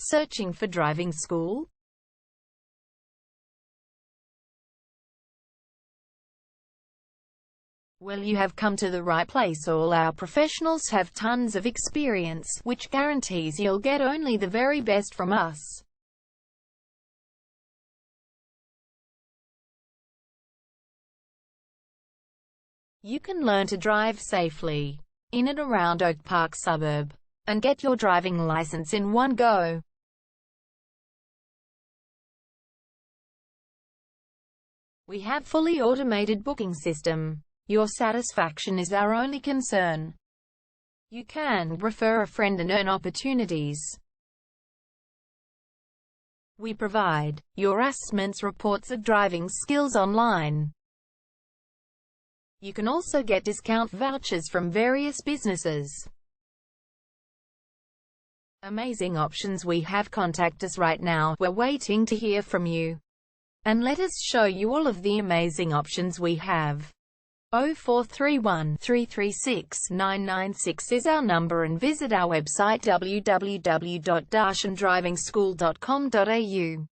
Searching for driving school? Well, you have come to the right place. All our professionals have tons of experience, which guarantees you'll get only the very best from us. You can learn to drive safely in and around Oak Park suburb and get your driving license in one go. We have fully automated booking system. Your satisfaction is our only concern. You can refer a friend and earn opportunities. We provide your assessments reports of driving skills online. You can also get discount vouchers from various businesses. Amazing options we have. Contact us right now. We're waiting to hear from you. And let us show you all of the amazing options we have. 0431 336 996 is our number, and visit our website www.darshandrivingschool.com.au.